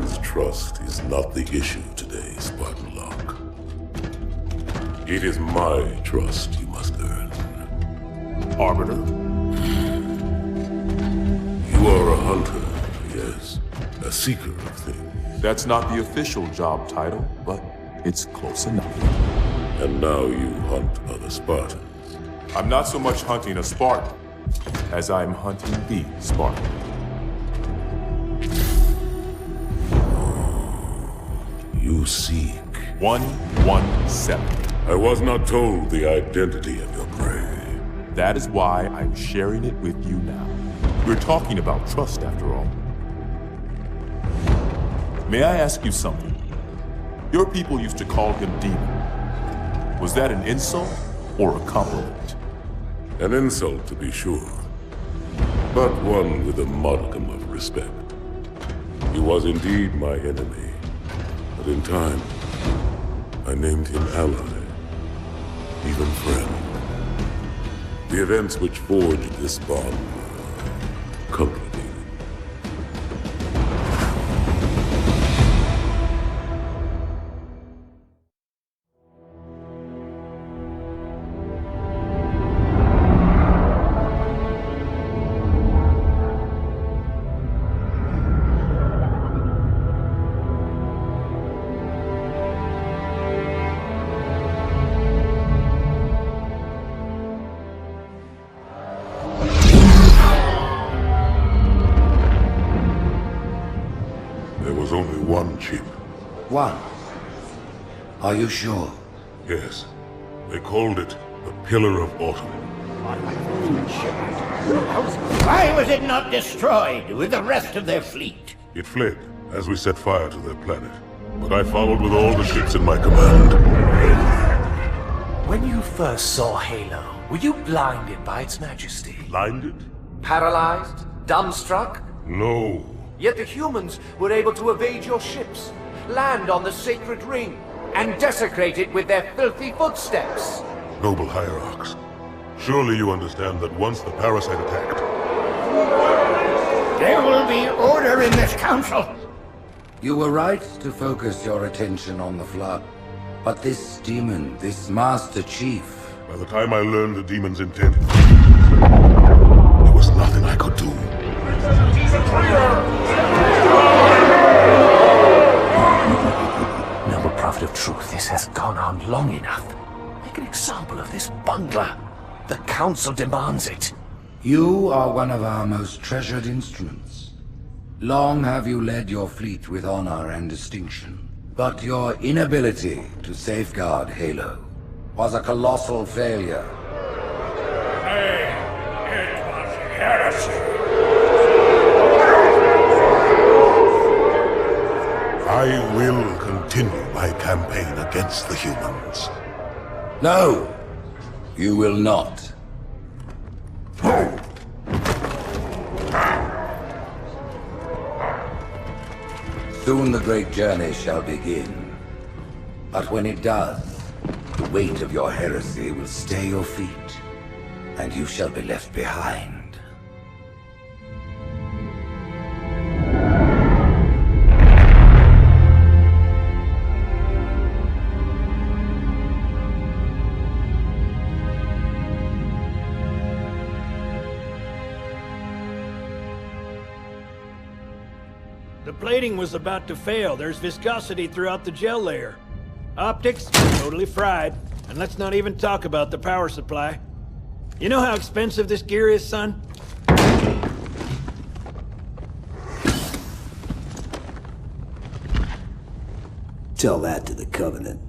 Humans' trust is not the issue today, Spartan Locke. It is my trust you must earn. Arbiter? You are a hunter, yes. A seeker of things. That's not the official job title, but it's close enough. And now you hunt other Spartans. I'm not so much hunting a Spartan, as I'm hunting the Spartan. You seek. 117. I was not told the identity of your prey. That is why I'm sharing it with you now. We're talking about trust, after all. May I ask you something? Your people used to call him Demon. Was that an insult or a compliment? An insult, to be sure, but one with a modicum of respect. He was indeed my enemy, but in time, I named him ally, even friend. The events which forged this bond were complicated. There was only one chip. One? Are you sure? Yes. They called it the Pillar of Autumn. Why was it not destroyed with the rest of their fleet? It fled as we set fire to their planet. But I followed with all the ships in my command. When you first saw Halo, were you blinded by its majesty? Blinded? Paralyzed? Dumbstruck? No. Yet the humans were able to evade your ships, land on the sacred ring, and desecrate it with their filthy footsteps. Noble hierarchs, surely you understand that once the parasite attacked... There will be order in this council. You were right to focus your attention on the Flood. But this demon, this Master Chief... By the time I learned the demon's intent, there was nothing I could do. Noble Prophet of Truth, this has gone on long enough. Make an example of this bungler. The Council demands it. You are one of our most treasured instruments. Long have you led your fleet with honor and distinction. But your inability to safeguard Halo was a colossal failure. It was heresy. I will continue my campaign against the humans. No, you will not. Soon the great journey shall begin. But when it does, the weight of your heresy will stay your feet, and you shall be left behind. The plating was about to fail. There's viscosity throughout the gel layer. Optics, totally fried. And let's not even talk about the power supply. You know how expensive this gear is, son? Tell that to the Covenant.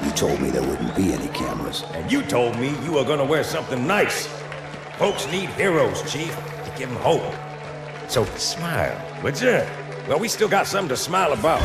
You told me there wouldn't be any cameras. And you told me you were gonna wear something nice. Folks need heroes, Chief, to give them hope. So smile, would you? Well, we still got something to smile about.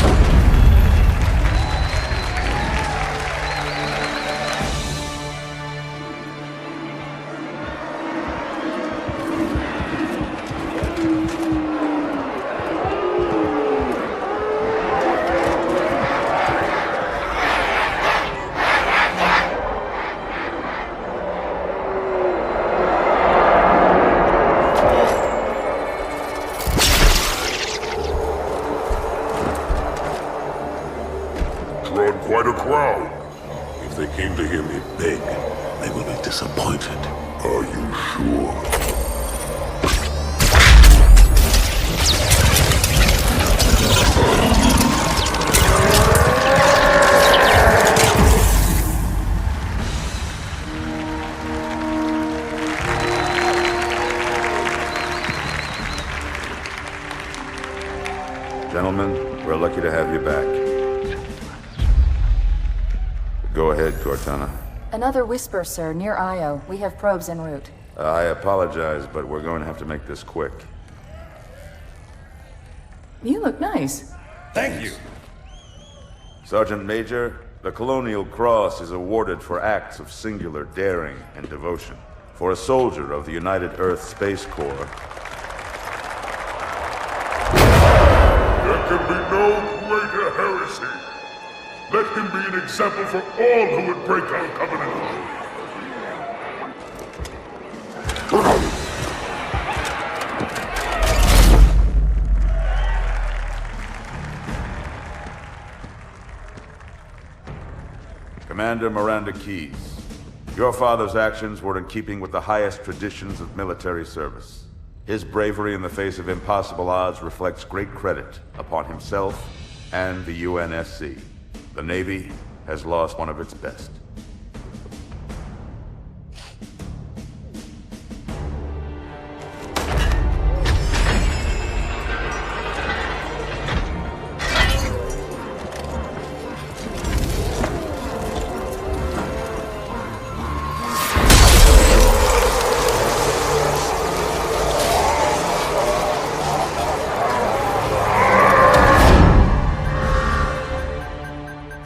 quite a crowd. If they came to hear me beg, they will be disappointed. Are you sure? Gentlemen, we're lucky to have you back. Go ahead, Cortana. Another whisper, sir, near Io. We have probes en route. I apologize, but we're going to have to make this quick. You look nice. Thank you. Sergeant Major, the Colonial Cross is awarded for acts of singular daring and devotion. For a soldier of the United Earth Space Corps, there can be no greater heresy. Let him be an example for all who would break our covenant. Commander Miranda Keyes, your father's actions were in keeping with the highest traditions of military service. His bravery in the face of impossible odds reflects great credit upon himself and the UNSC. The Navy has lost one of its best.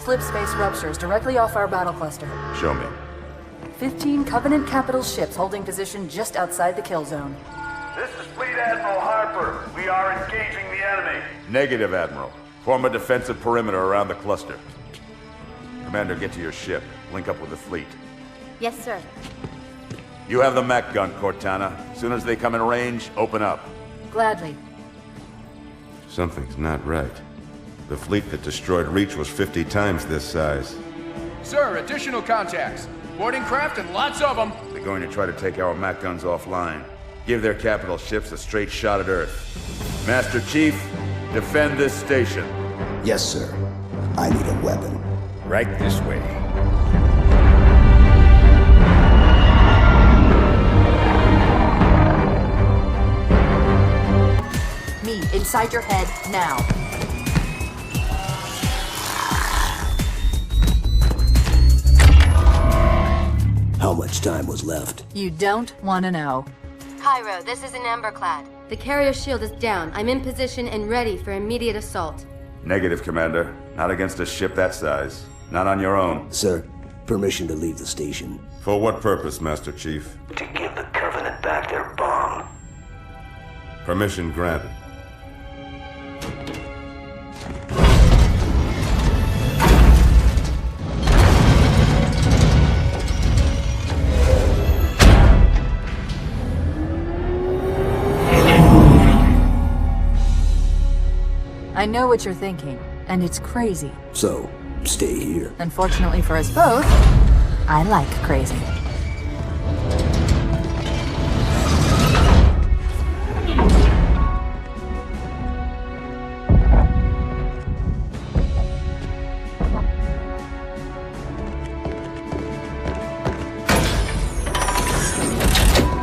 Slip space ruptures directly off our battle cluster. Show me. 15 Covenant capital ships holding position just outside the kill zone. This is Fleet Admiral Harper. We are engaging the enemy. Negative, Admiral. Form a defensive perimeter around the cluster. Commander, get to your ship. Link up with the fleet. Yes, sir. You have the mech gun, Cortana. As soon as they come in range, open up. Gladly. Something's not right. The fleet that destroyed Reach was 50 times this size. Sir, additional contacts. Boarding craft and lots of them. They're going to try to take our mech guns offline. Give their capital ships a straight shot at Earth. Master Chief, defend this station. Yes, sir. I need a weapon. Right this way. Me, inside your head, now. How much time was left? You don't want to know. Cairo, this is an Emberclad. The carrier shield is down. I'm in position and ready for immediate assault. Negative, Commander. Not against a ship that size. Not on your own. Sir, permission to leave the station. For what purpose, Master Chief? To give the Covenant back their bomb. Permission granted. I know what you're thinking, and it's crazy. So, stay here. Unfortunately for us both, I like crazy.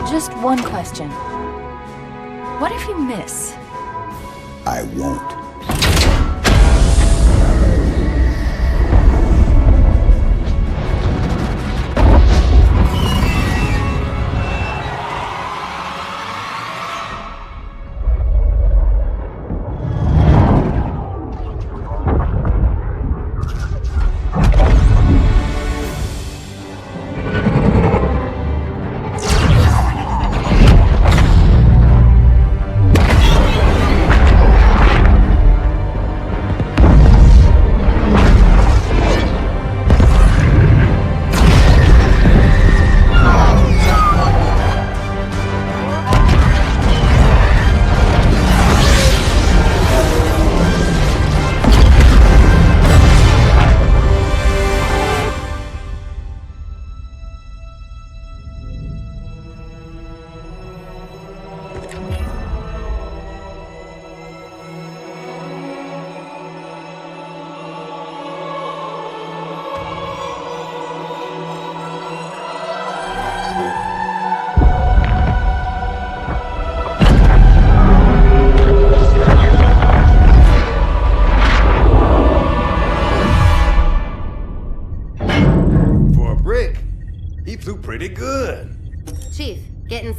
Just one question. What if you miss? I won't.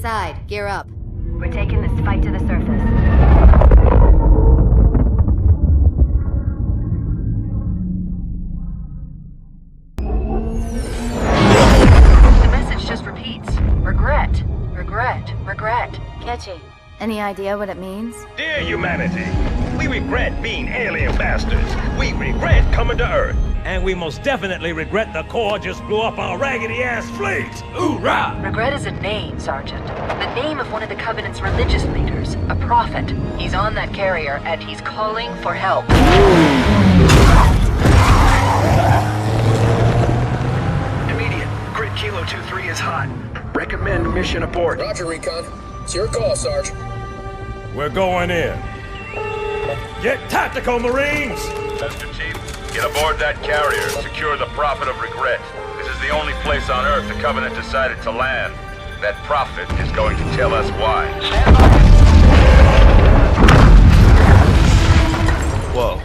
inside. Gear up. We're taking this fight to the surface. The message just repeats. Regret. Regret. Regret. Catchy. Any idea what it means? Dear humanity, we regret being alien bastards. We regret coming to Earth. And we most definitely regret the Corps just blew up our raggedy-ass fleet. Hoorah! Regret is a name, Sergeant. The name of one of the Covenant's religious leaders. A prophet. He's on that carrier, and he's calling for help. Immediate. Grid Kilo 2-3 is hot. Recommend mission abort. Roger, Recon. It's your call, Sarge. We're going in. Get tactical, Marines! Mr. Chief, get aboard that carrier. Secure the Prophet of Regret. This is the only place on Earth the Covenant decided to land. That Prophet is going to tell us why. Whoa.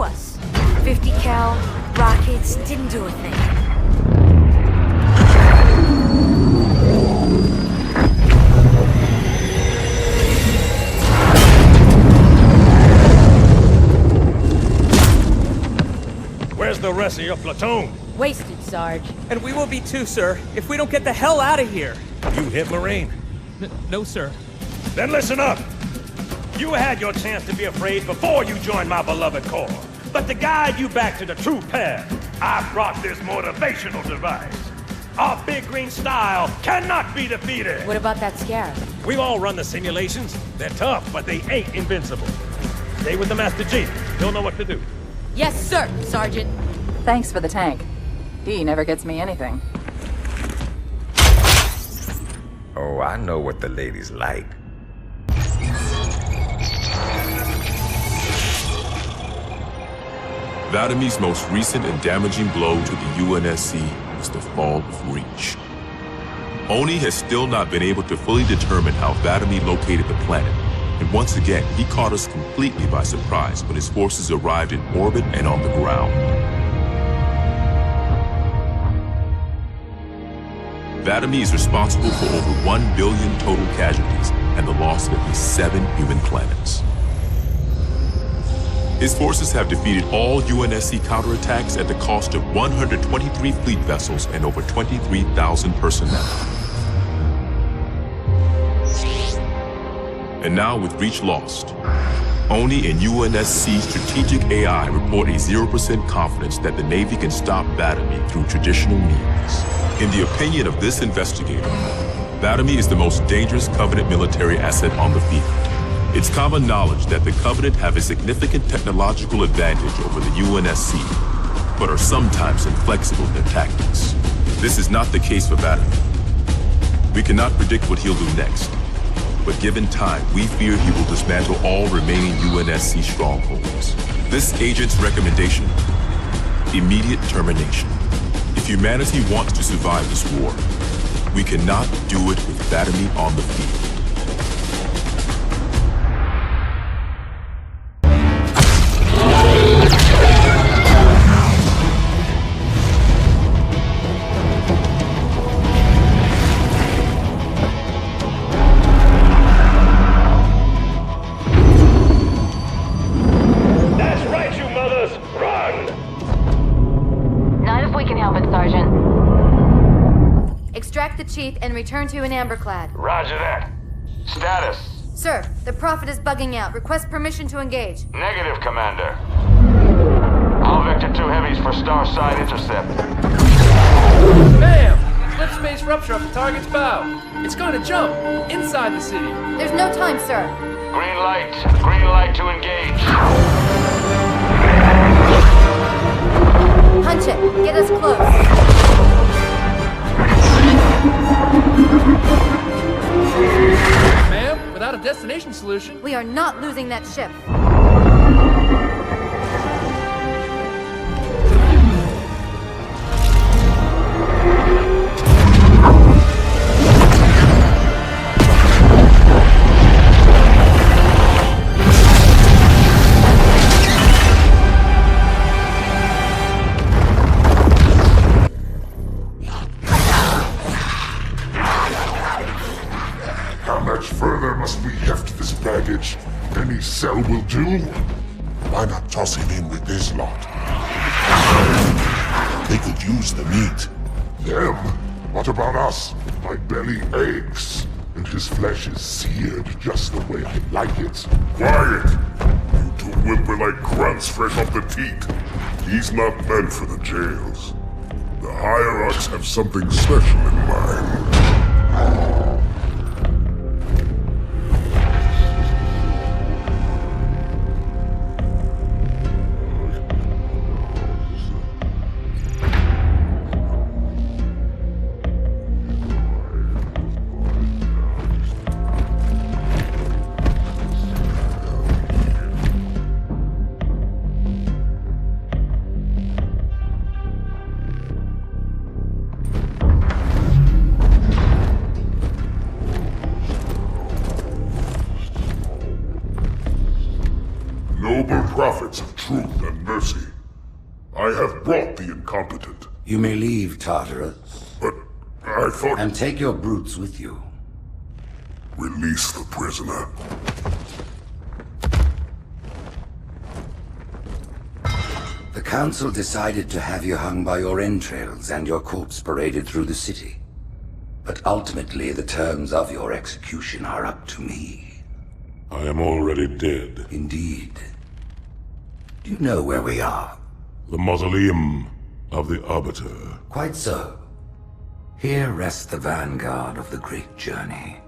Us. 50 cal, rockets, didn't do a thing. Where's the rest of your platoon? Wasted, Sarge. And we will be too, sir, if we don't get the hell out of here. You hit Marine? No, sir. Then listen up! You had your chance to be afraid before you joined my beloved Corps. But to guide you back to the true path, I brought this motivational device. Our big green style cannot be defeated. What about that scare? We've all run the simulations. They're tough, but they ain't invincible. Stay with the Master Chief. He'll know what to do. Yes, sir, Sergeant. Thanks for the tank. He never gets me anything. Oh, I know what the ladies like. Vadamy's most recent and damaging blow to the UNSC was the fall of Reach. Oni has still not been able to fully determine how Vadamy located the planet, and once again, he caught us completely by surprise when his forces arrived in orbit and on the ground. Vadamy is responsible for over 1 billion total casualties and the loss of at least 7 human planets. His forces have defeated all UNSC counterattacks at the cost of 123 fleet vessels and over 23,000 personnel. And now with Reach lost, Oni and UNSC strategic AI report a 0% confidence that the Navy can stop Vadamy through traditional means. In the opinion of this investigator, Vadamy is the most dangerous Covenant military asset on the field. It's common knowledge that the Covenant have a significant technological advantage over the UNSC, but are sometimes inflexible in their tactics. This is not the case for Vadamy. We cannot predict what he'll do next, but given time, we fear he will dismantle all remaining UNSC strongholds. This agent's recommendation? Immediate termination. If humanity wants to survive this war, we cannot do it with Vadamy on the field. Extract the Chief and return to an amberclad. Roger that. Status. Sir, the Prophet is bugging out. Request permission to engage. Negative, Commander. I'll vector 2 heavies for Starside intercept. Bam! Flip space rupture off the target's bow. It's going to jump inside the city. There's no time, sir. Green light. Green light to engage. Punch it. Get us close. Ma'am, without a destination solution... We are not losing that ship. Any cell will do. Why not toss him in with this lot? They could use the meat. Them? What about us? My belly aches, and his flesh is seared just the way I like it. Quiet! You two whimper like grunts fresh off the teat. He's not meant for the jails. The hierarchs have something special in mind. Noble prophets of truth and mercy, I have brought the incompetent. You may leave, Tartarus. But I thought... And take your brutes with you. Release the prisoner. The Council decided to have you hung by your entrails and your corpse paraded through the city. But ultimately, the terms of your execution are up to me. I am already dead. Indeed. Do you know where we are? The mausoleum of the Arbiter. Quite so. Here rests the vanguard of the great journey.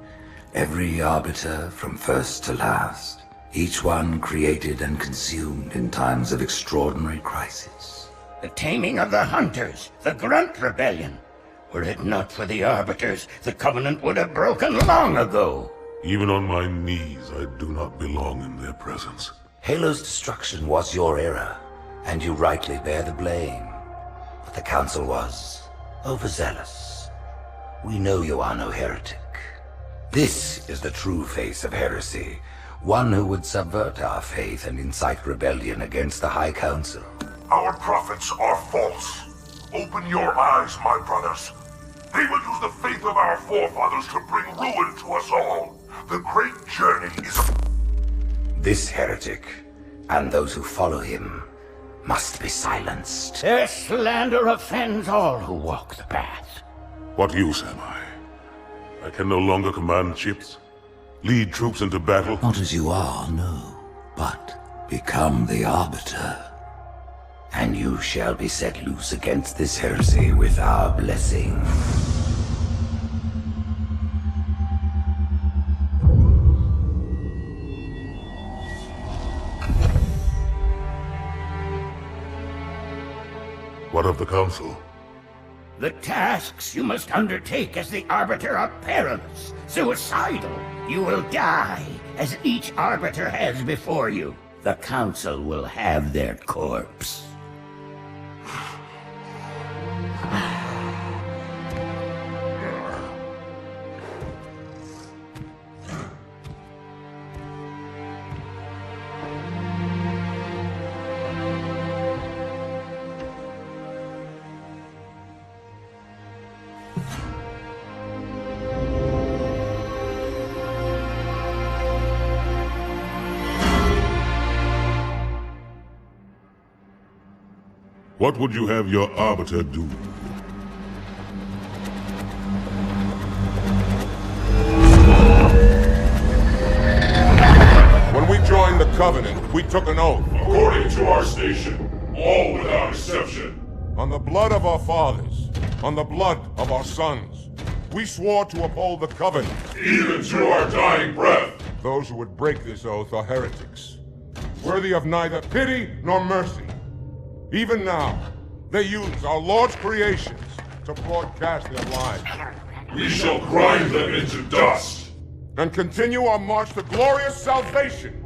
Every Arbiter from first to last. Each one created and consumed in times of extraordinary crisis. The taming of the Hunters, the Grunt Rebellion. Were it not for the Arbiters, the Covenant would have broken long ago. Even on my knees, I do not belong in their presence. Halo's destruction was your error, and you rightly bear the blame. But the Council was overzealous. We know you are no heretic. This is the true face of heresy, one who would subvert our faith and incite rebellion against the High Council. Our prophets are false. Open your eyes, my brothers. They will use the faith of our forefathers to bring ruin to us all. The great journey is... This heretic, and those who follow him, must be silenced. Their slander offends all who walk the path. What use am I? I can no longer command ships, lead troops into battle. Not as you are, no, but become the Arbiter. And you shall be set loose against this heresy with our blessing. What of the Council? The tasks you must undertake as the Arbiter are perilous, suicidal. You will die, as each Arbiter has before you. The Council will have their corpse. What would you have your Arbiter do? Covenant, we took an oath. According to our station, all without exception. On the blood of our fathers, on the blood of our sons, we swore to uphold the Covenant. Even to our dying breath. Those who would break this oath are heretics, worthy of neither pity nor mercy. Even now, they use our Lord's creations to broadcast their lies. We shall grind them into dust. And continue our march to glorious salvation.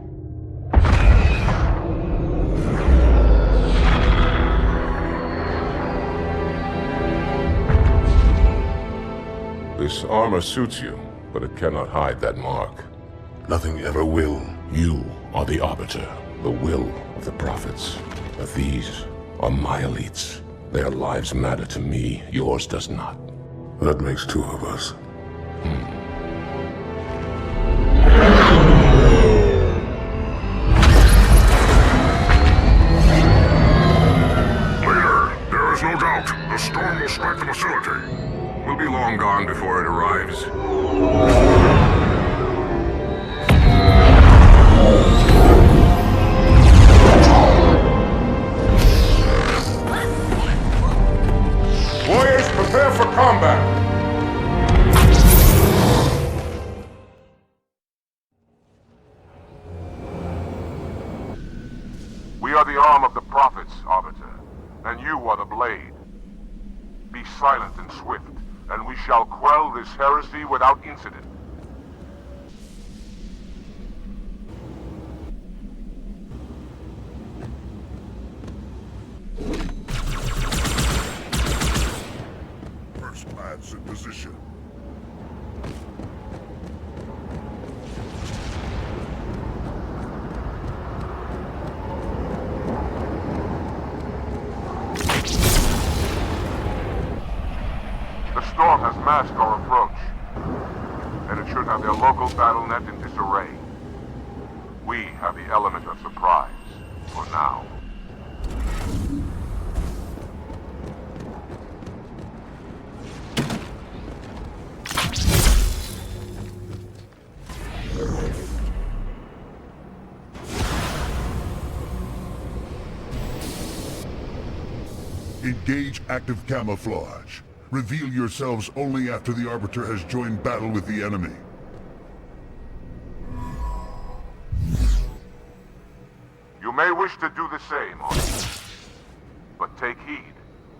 This armor suits you, but it cannot hide that mark. Nothing ever will. You are the Arbiter, the will of the Prophets. But these are my elites. Their lives matter to me, yours does not. That makes two of us. Leader, there is no doubt the storm will strike the facility. We'll be long gone before it arrives. Warriors, prepare for combat! We are the arm of the Prophets, Arbiter, and you are the blade. Be silent and swift, and we shall quell this heresy without incident. First lads in position. The storm has masked our approach, and it should have their local battle net in disarray. We have the element of surprise, for now. Engage active camouflage. Reveal yourselves only after the Arbiter has joined battle with the enemy. You may wish to do the same, Arbiter. But take heed.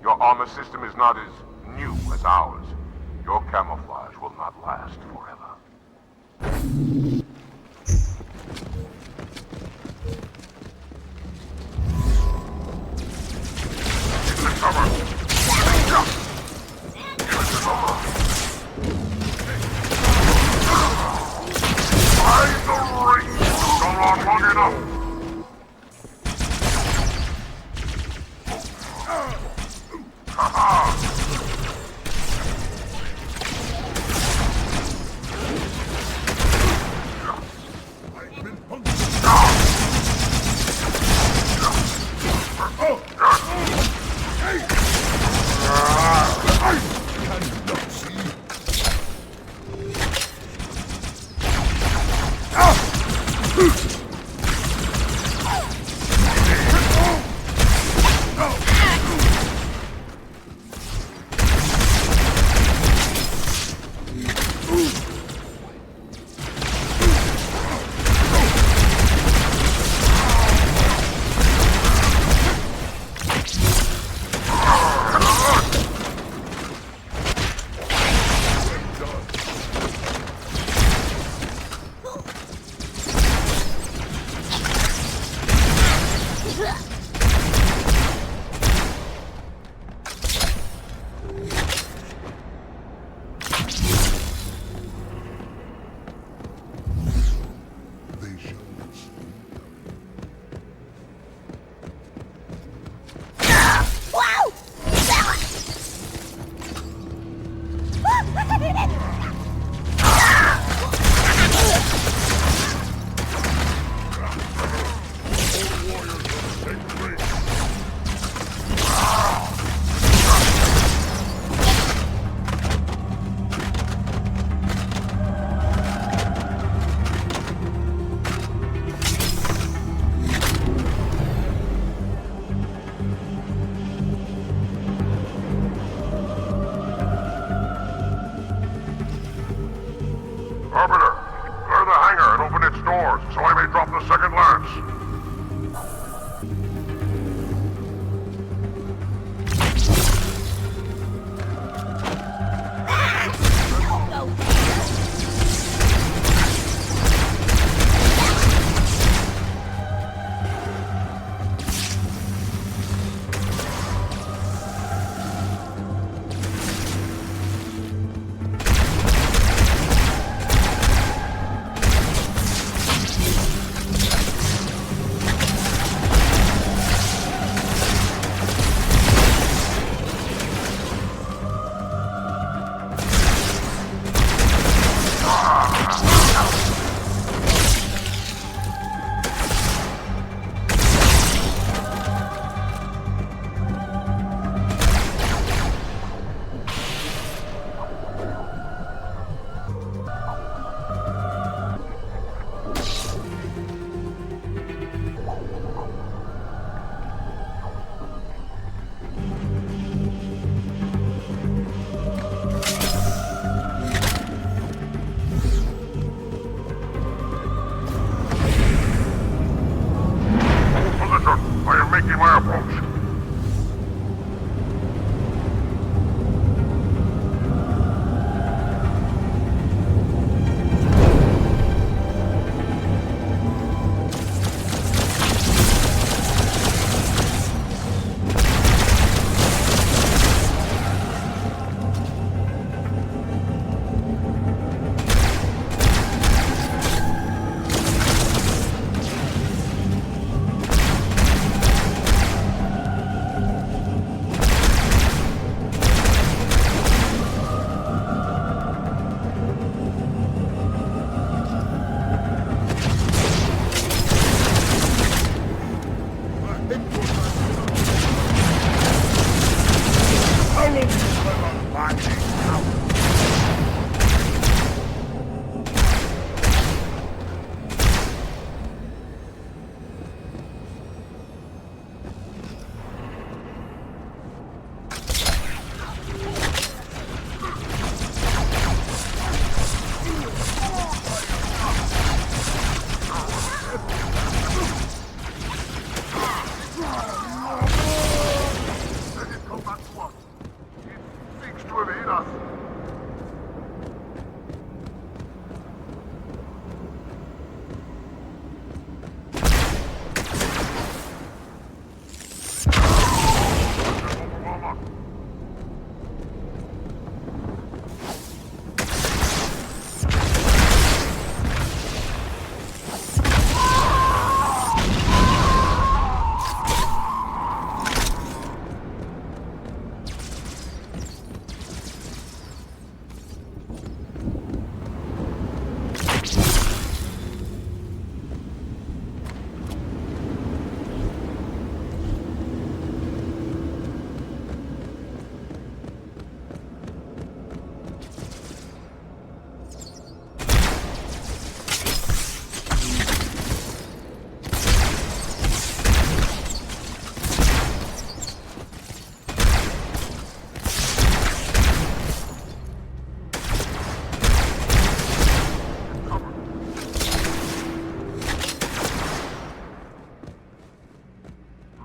Your armor system is not as new as ours. Your camouflage will not last forever. Find the ring! Gone on long enough!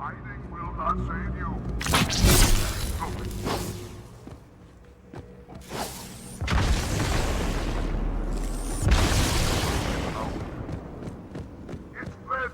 Hiding will not save you. It's fled.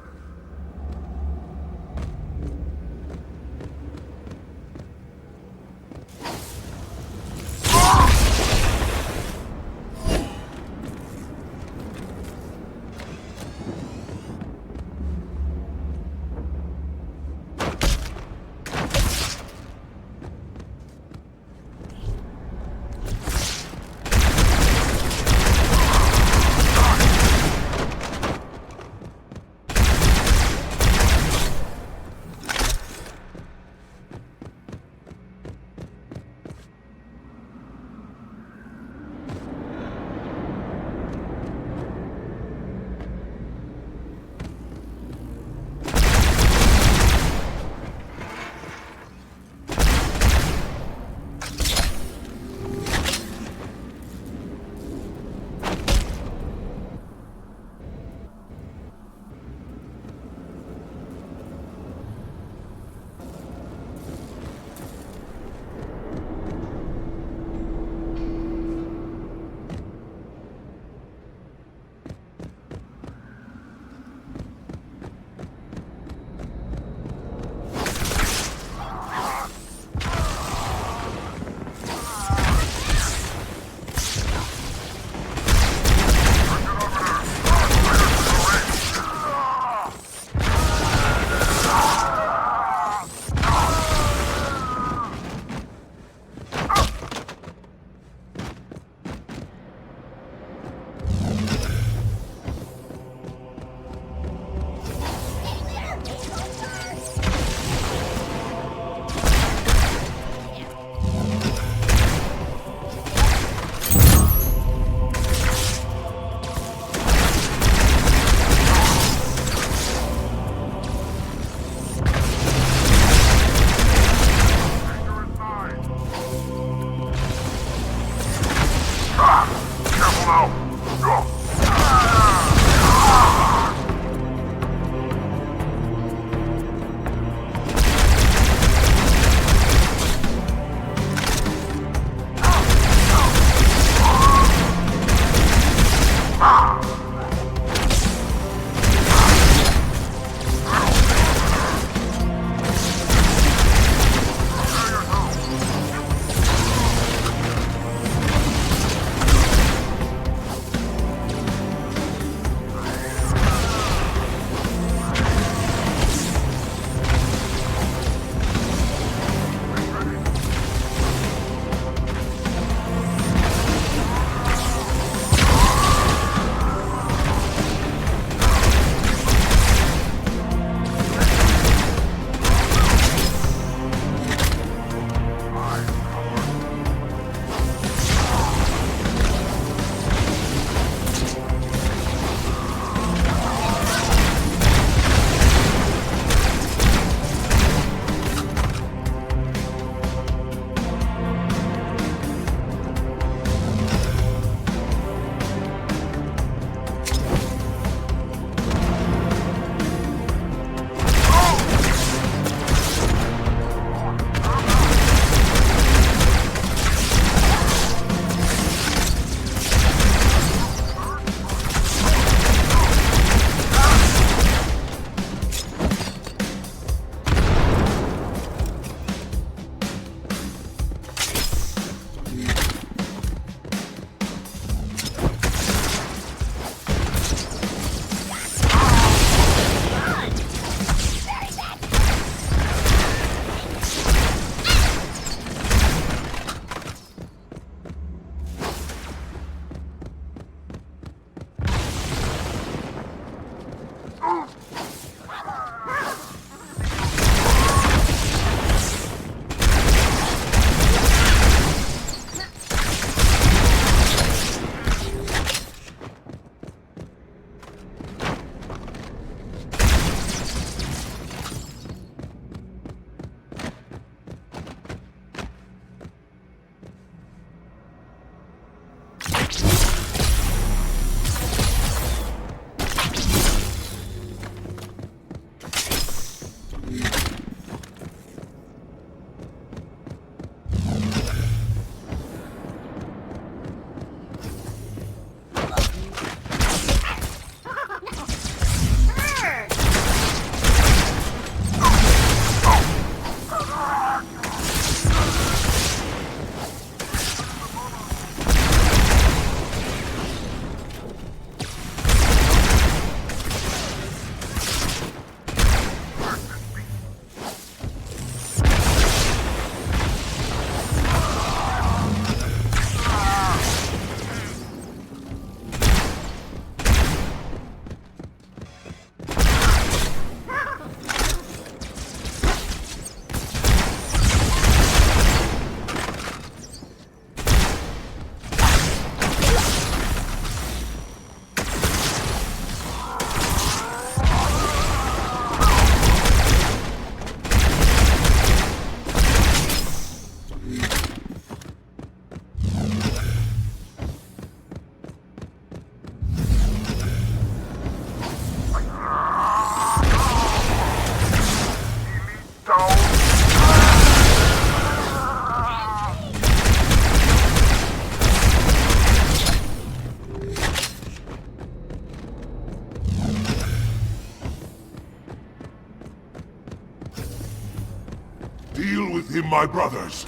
Deal with him, my brothers.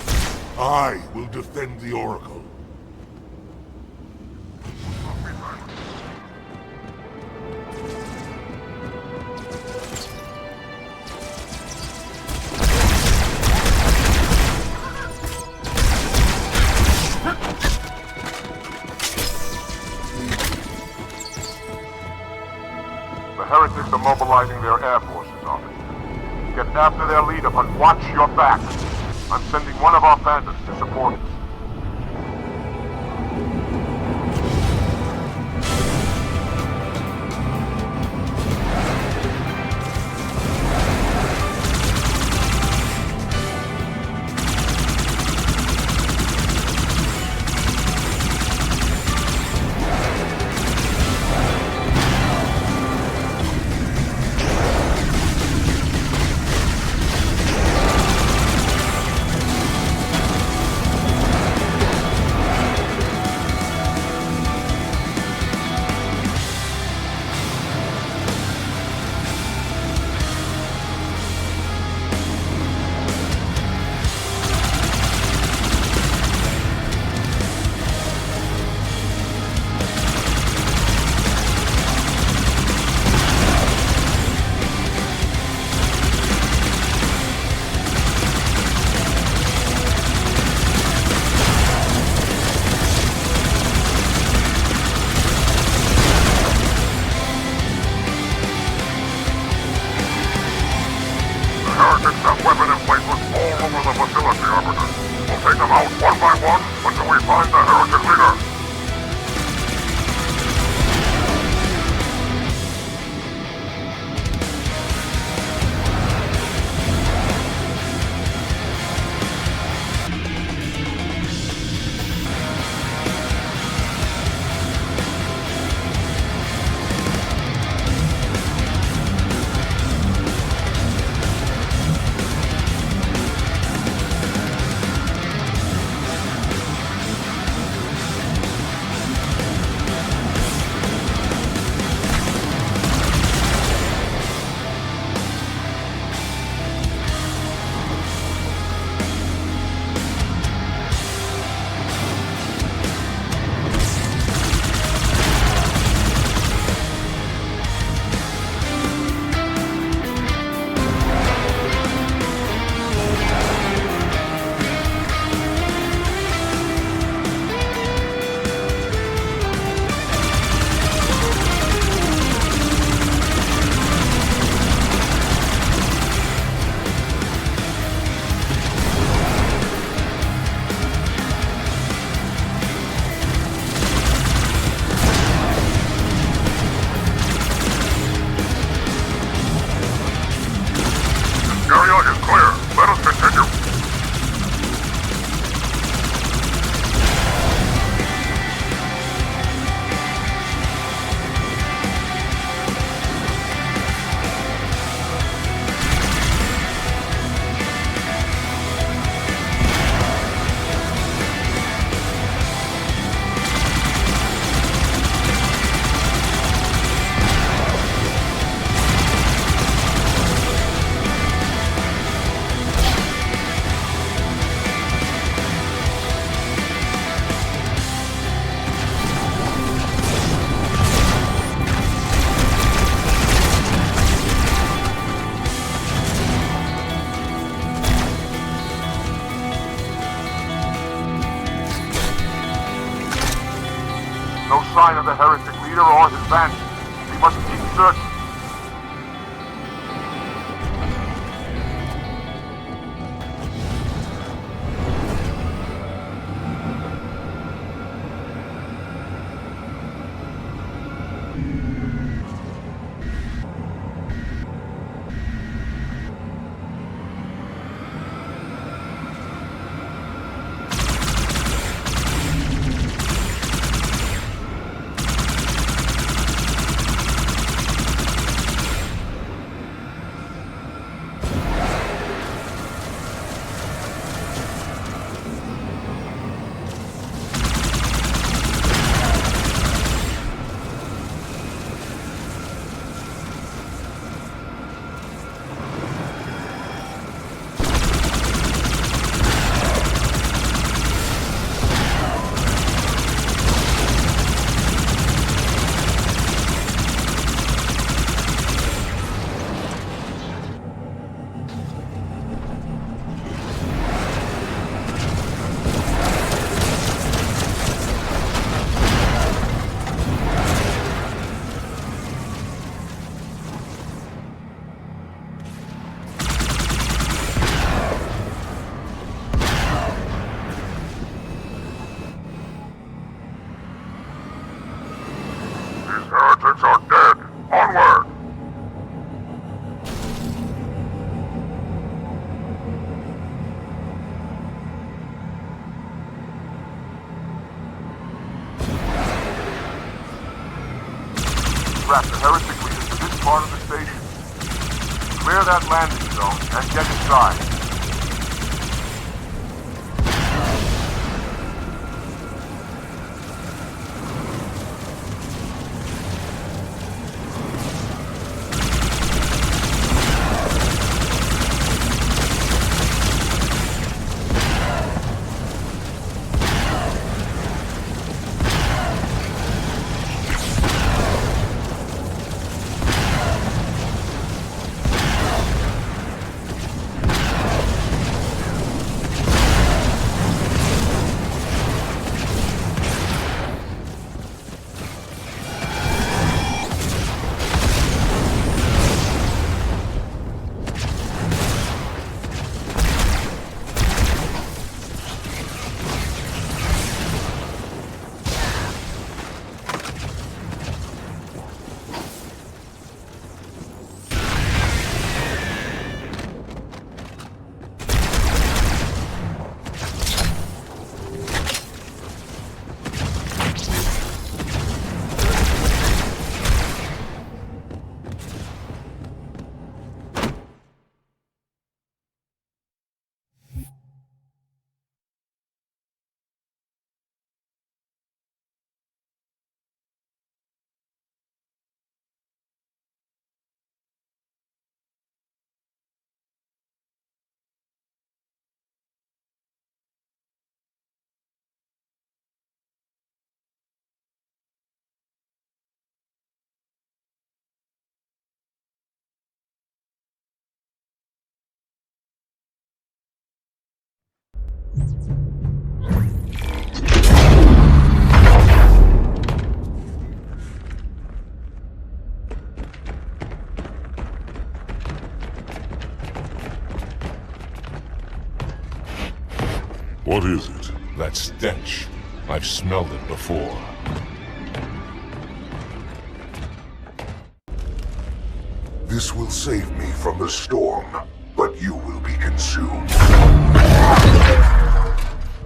I will defend the Oracle. The heretics are mobilizing their air forces, Officer. Get after their leader, but watch your back. I'm sending one of our phantoms to support us. Heretics have weapon emplacements all over the facility, Arbiter. We'll take them out one by one until we find the heretic leader. Area is clear. Let us continue. No sign of the heretic leader or his band. We must keep searching. extract the heretic leader to this part of the station. Clear that landing zone and get inside. What is it? That stench. I've smelled it before. This will save me from the storm, but you will be consumed.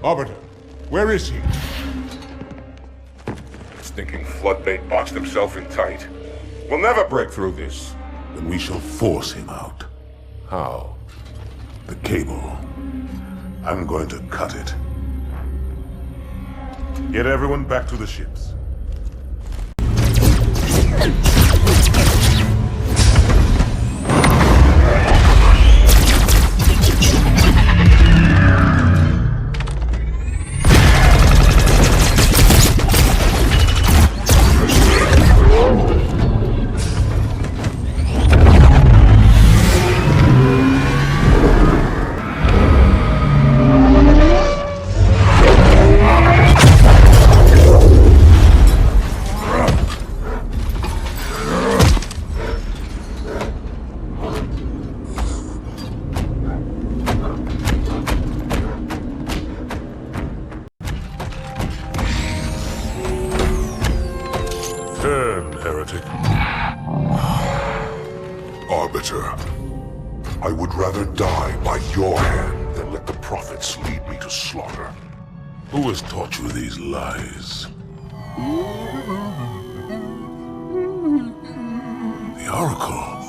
Arbiter, where is he? Stinking floodbait boxed himself in tight. We'll never break through this. Then we shall force him out. How? The cable. I'm going to cut it. Get everyone back to the ships. Arbiter, I would rather die by your hand than let the prophets lead me to slaughter. Who has taught you these lies? The Oracle.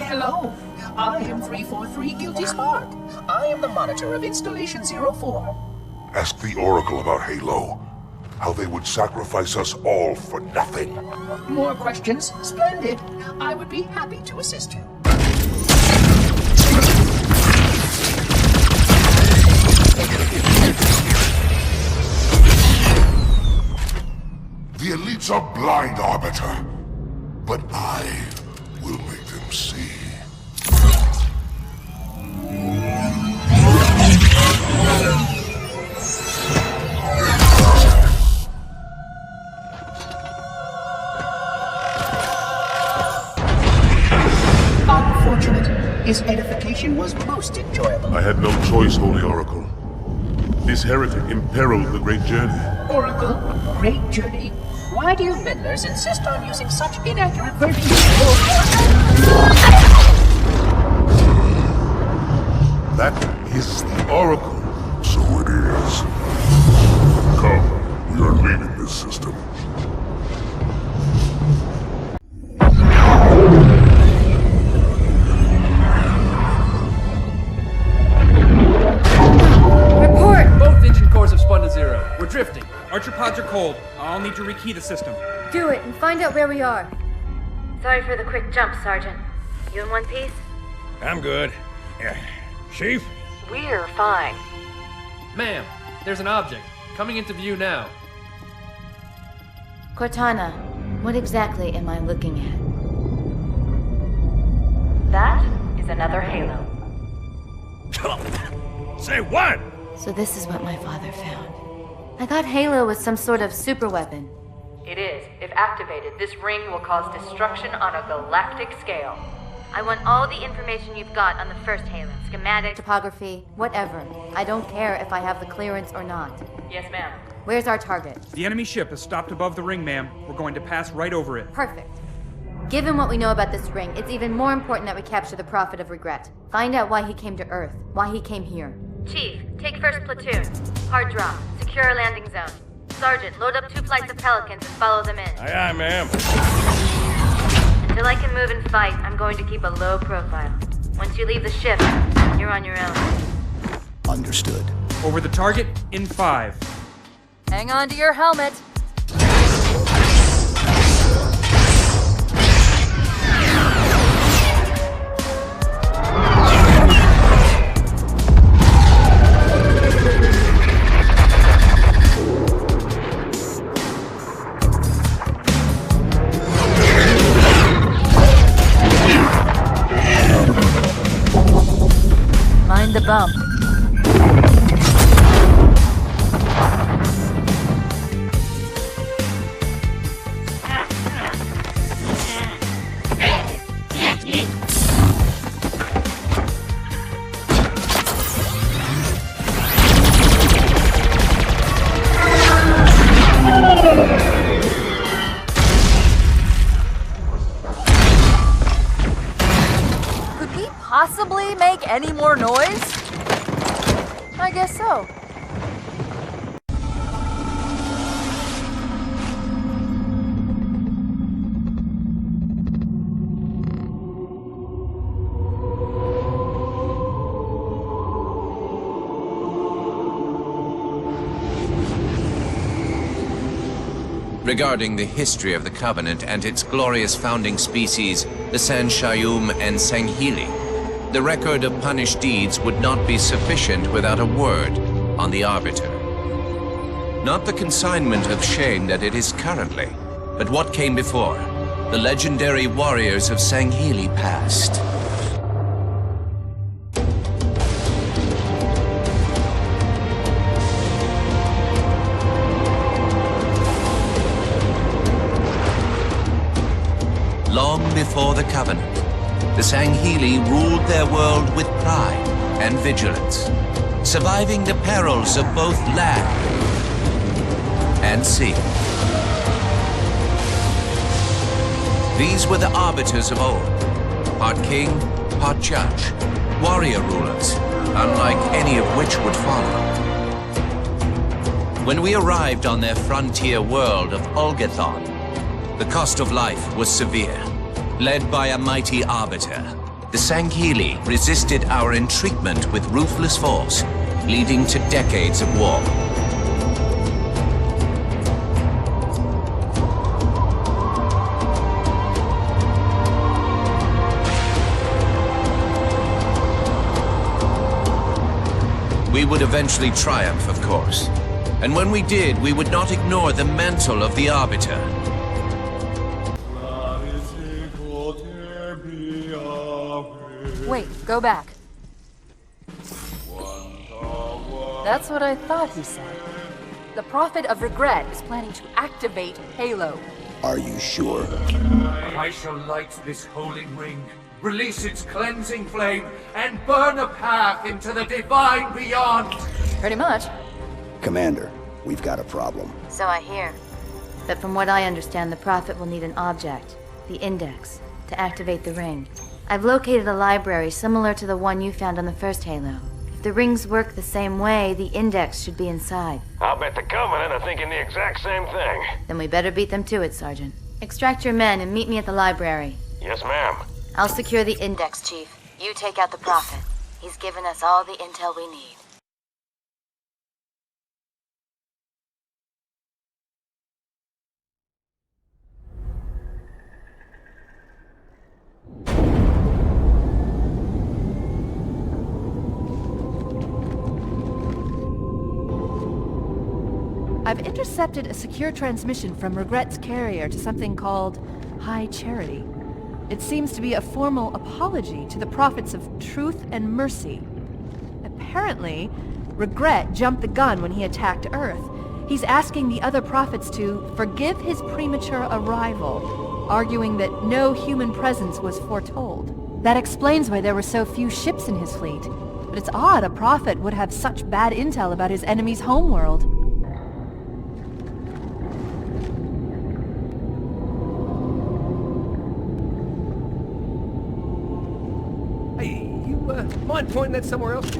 Hello, I am 343 Guilty Spark. I am the monitor of Installation 04. Ask the Oracle about Halo. How they would sacrifice us all for nothing. More questions? Splendid. I would be happy to assist you. The elites are blind, Arbiter. But I will make them see. His edification was most enjoyable. I had no choice, Holy Oracle. This heretic imperiled the Great Journey. Oracle, Great Journey? Why do you meddlers insist on using such inaccurate verbiage? That is the Oracle. So it is. Come, we are leaving this system. Archer pods are cold. I'll need to rekey the system. Do it and find out where we are. Sorry for the quick jump, Sergeant. You in one piece? I'm good. Chief? We're fine. Ma'am, there's an object coming into view now. Cortana, what exactly am I looking at? That is another Halo. Say what? So this is what my father found. I thought Halo was some sort of super weapon. It is. If activated, this ring will cause destruction on a galactic scale. I want all the information you've got on the first Halo. Schematic, topography, whatever. I don't care if I have the clearance or not. Yes, ma'am. Where's our target? The enemy ship is stopped above the ring, ma'am. We're going to pass right over it. Perfect. Given what we know about this ring, it's even more important that we capture the Prophet of Regret. Find out why he came to Earth, why he came here. Chief, take first platoon. Hard drop. Secure a landing zone. Sergeant, load up 2 flights of Pelicans and follow them in. Aye, aye, ma'am. Until I can move and fight, I'm going to keep a low profile. Once you leave the ship, you're on your own. Understood. Over the target in 5. Hang on to your helmet. Mind the bump. Could we possibly make any more noise? I guess so. Regarding the history of the Covenant and its glorious founding species, the Sanshayum and Sanghili, the record of punished deeds would not be sufficient without a word on the Arbiter. Not the consignment of shame that it is currently, but what came before, the legendary warriors of Sanghili past. Long before the Covenant, the Sanghili ruled their world with pride and vigilance, surviving the perils of both land and sea. These were the arbiters of old, part king, part judge, warrior rulers, unlike any of which would follow. When we arrived on their frontier world of Olgathon, the cost of life was severe. Led by a mighty arbiter, the Sanghili resisted our intriguement with ruthless force, leading to decades of war. We would eventually triumph, of course. And when we did, we would not ignore the mantle of the Arbiter. Wait, go back. That's what I thought he said. The Prophet of Regret is planning to activate Halo. Are you sure? I shall light this holy ring, release its cleansing flame, and burn a path into the divine beyond. Pretty much. Commander, we've got a problem. So I hear. But from what I understand, the Prophet will need an object, the Index, to activate the ring. I've located a library similar to the one you found on the first Halo. If the rings work the same way, the Index should be inside. I'll bet the Covenant are thinking the exact same thing. Then we better beat them to it, Sergeant. Extract your men and meet me at the library. Yes, ma'am. I'll secure the Index, Chief. You take out the Prophet. He's given us all the intel we need. I've intercepted a secure transmission from Regret's carrier to something called High Charity. It seems to be a formal apology to the prophets of truth and mercy. Apparently, Regret jumped the gun when he attacked Earth. He's asking the other prophets to forgive his premature arrival, arguing that no human presence was foretold. That explains why there were so few ships in his fleet. But it's odd a prophet would have such bad intel about his enemy's homeworld. Hey, you mind pointing that somewhere else?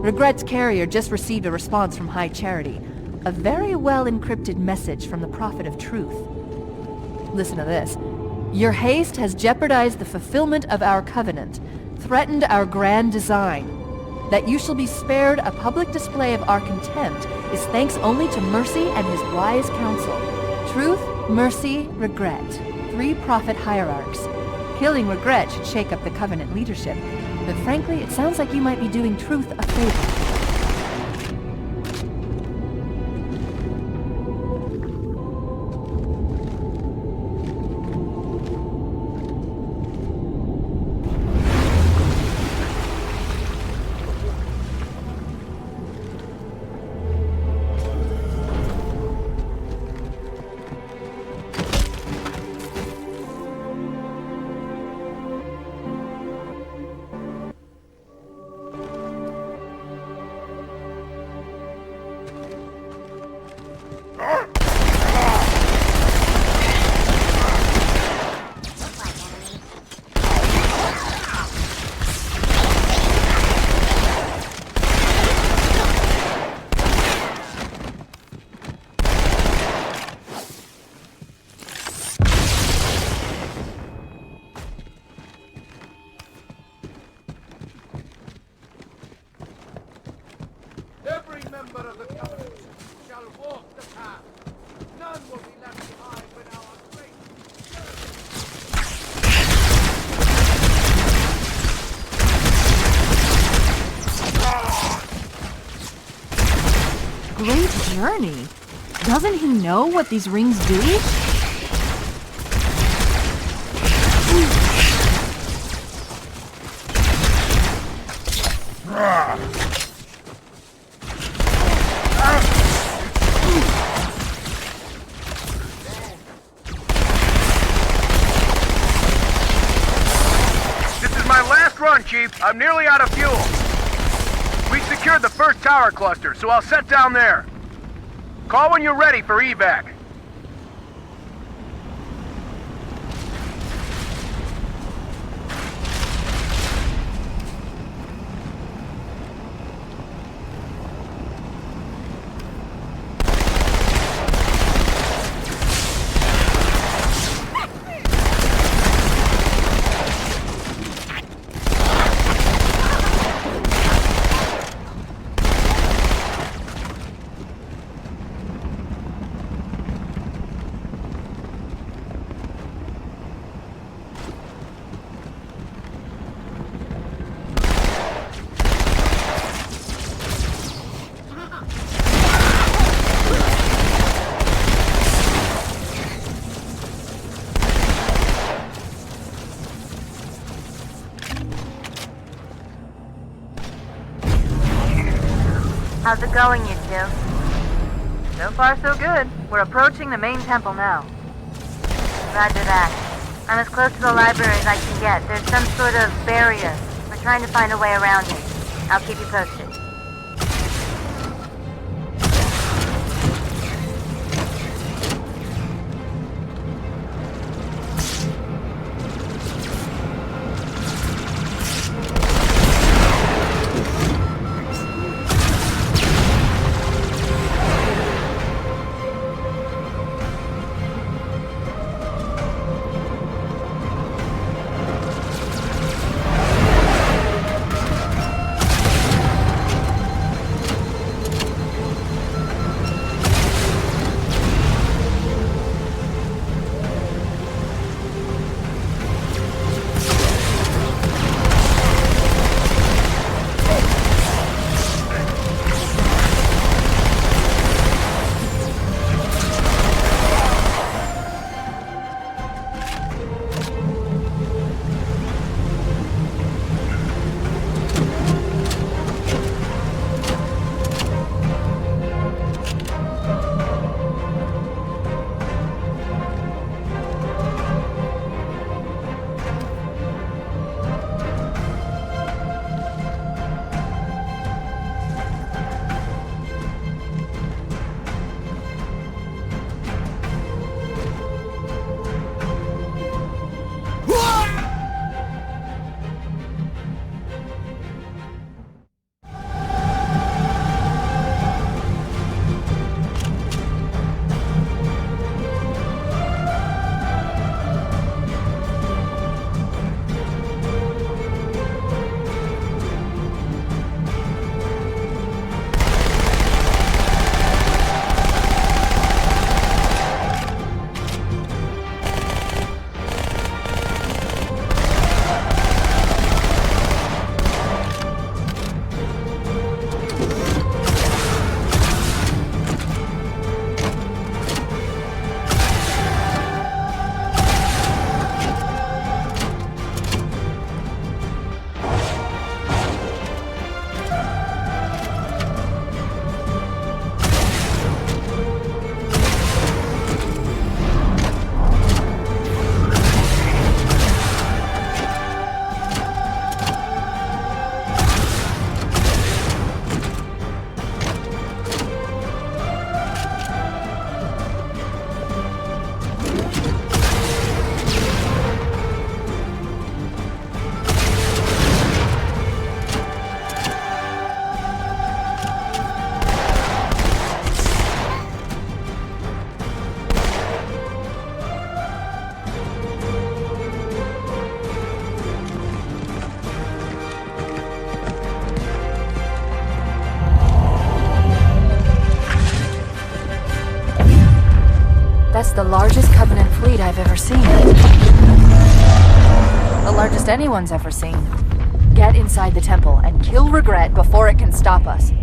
Regret's carrier just received a response from High Charity. A very well-encrypted message from the Prophet of Truth. Listen to this. Your haste has jeopardized the fulfillment of our covenant, threatened our grand design. That you shall be spared a public display of our contempt is thanks only to Mercy and his wise counsel. Truth, Mercy, Regret. 3 prophet hierarchs. Killing Regret should shake up the covenant leadership. But frankly, it sounds like you might be doing Truth a favor. Great journey. Doesn't he know what these rings do? This is my last run, Chief. I'm nearly out of fuel. We secured the first tower cluster, so I'll set down there. Call when you're ready for evac. How's it going, you two? So far, so good. We're approaching the main temple now. Roger that. I'm as close to the library as I can get. There's some sort of barrier. We're trying to find a way around it. I'll keep you posted. the largest Covenant fleet I've ever seen. The largest anyone's ever seen. Get inside the temple and kill Regret before it can stop us.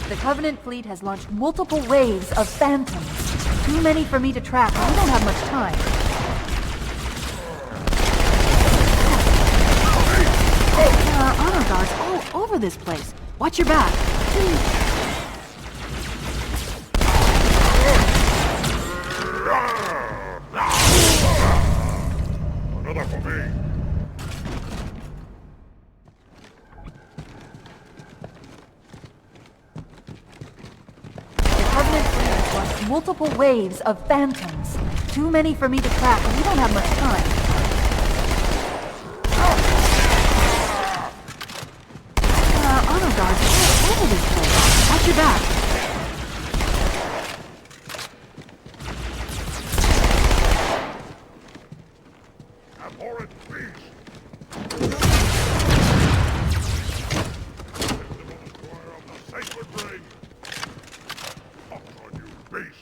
The Covenant fleet has launched multiple waves of phantoms. Too many for me to track, and we don't have much time. There are honor guards all over this place. Watch your back. Another for me. multiple waves of phantoms. Too many for me to track, and we don't have much time. Honor guards all over this place. Watch your back. Abhorrent beast! Destroyer of the sacred ring! Outtro, you beast!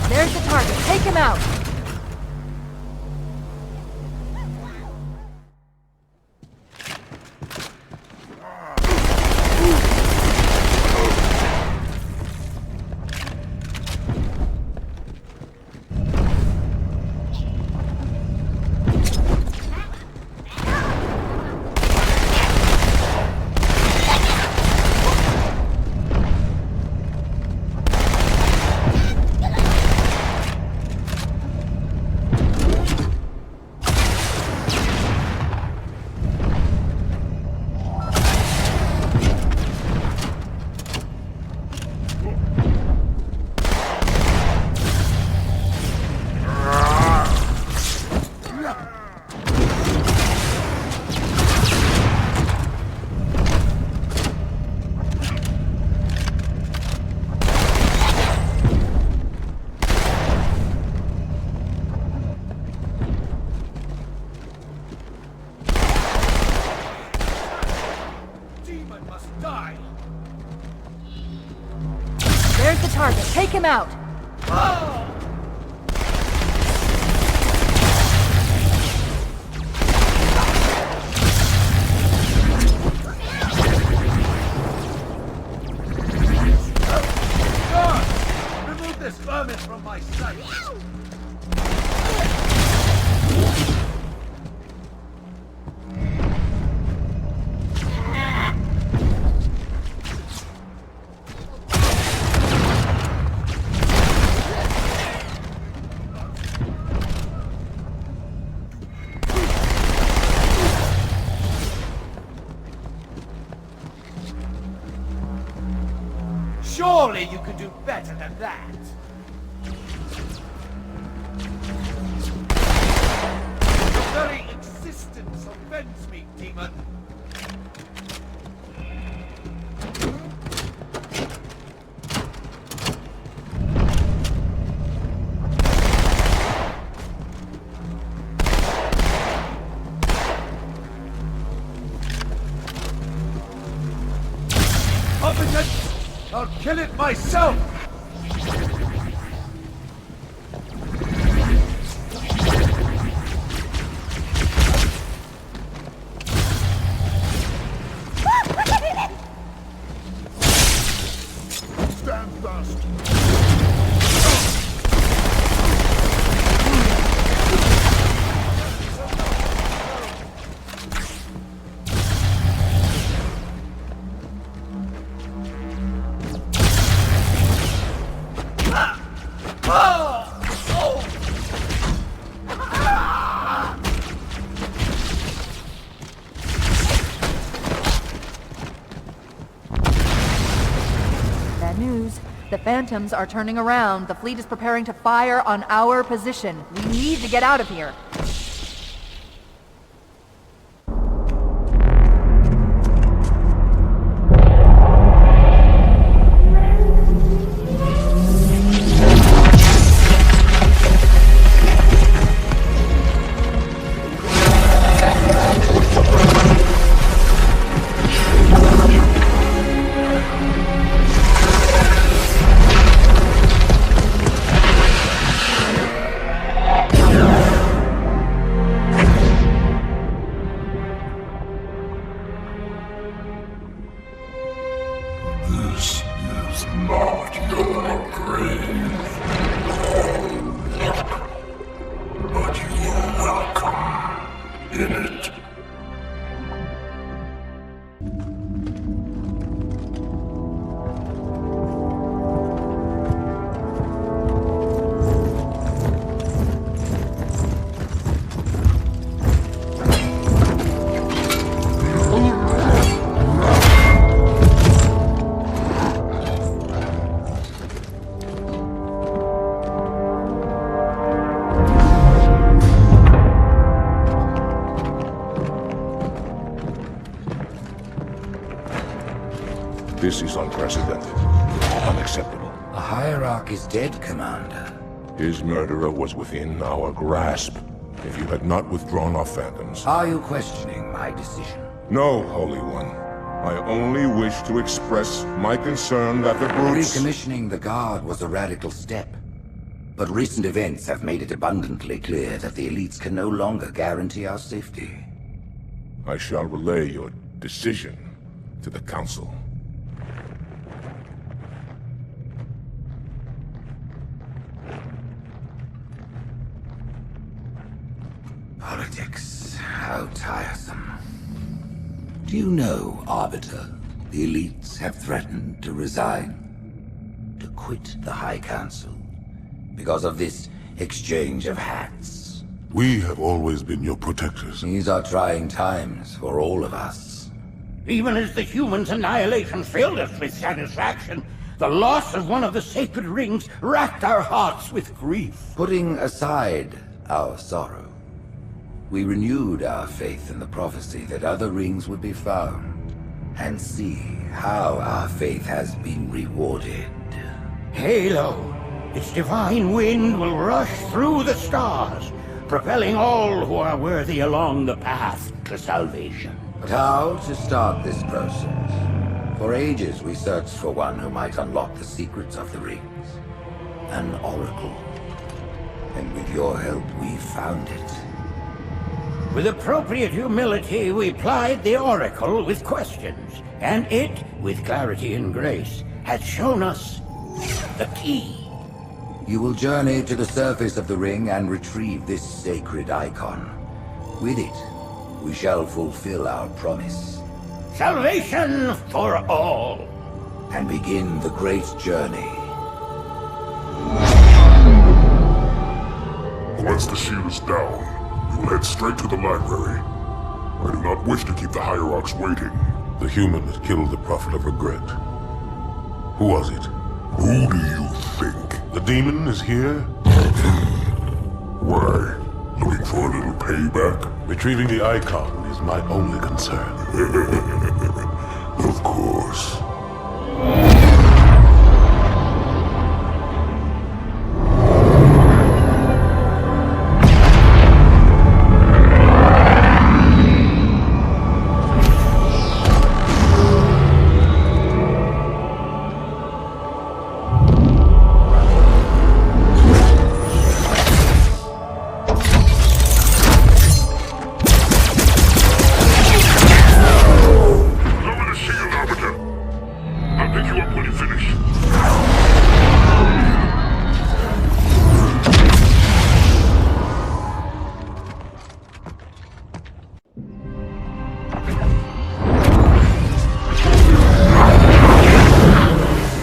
There's the target. Take him out. There's the target. Take him out. Remove this vermin from my sight! Surely you can do better than that! Your very existence offends me, demon! Competent! I'll kill it myself! Stand fast! Bad news. The Phantoms are turning around. The fleet is preparing to fire on our position. We need to get out of here. in it. This is unprecedented. Unacceptable. The Hierarch is dead, Commander. His murderer was within our grasp. If you had not withdrawn our phantoms... Are you questioning my decision? No, Holy One. I only wish to express my concern that the brutes... Recommissioning the Guard was a radical step. But recent events have made it abundantly clear that the elites can no longer guarantee our safety. I shall relay your decision to the Council. Politics, how tiresome. Do you know, Arbiter, the elites have threatened to resign, to quit the High Council, because of this exchange of hats? We have always been your protectors. These are trying times for all of us. Even as the humans' annihilation filled us with satisfaction, the loss of one of the sacred rings racked our hearts with grief. Putting aside our sorrow, we renewed our faith in the prophecy that other rings would be found, and see how our faith has been rewarded. Halo, its divine wind will rush through the stars, propelling all who are worthy along the path to salvation. But how to start this process? For ages we searched for one who might unlock the secrets of the rings. An oracle. And with your help we found it. With appropriate humility, we plied the Oracle with questions, and it, with clarity and grace, has shown us the key. You will journey to the surface of the ring and retrieve this sacred icon. With it, we shall fulfill our promise. Salvation for all. And begin the great journey. Once the shield is down, we will head straight to the library. I do not wish to keep the Hierarchs waiting. The human that killed the Prophet of Regret. Who was it? Who do you think? The demon is here? Why? Looking for a little payback? Retrieving the icon is my only concern. Of course.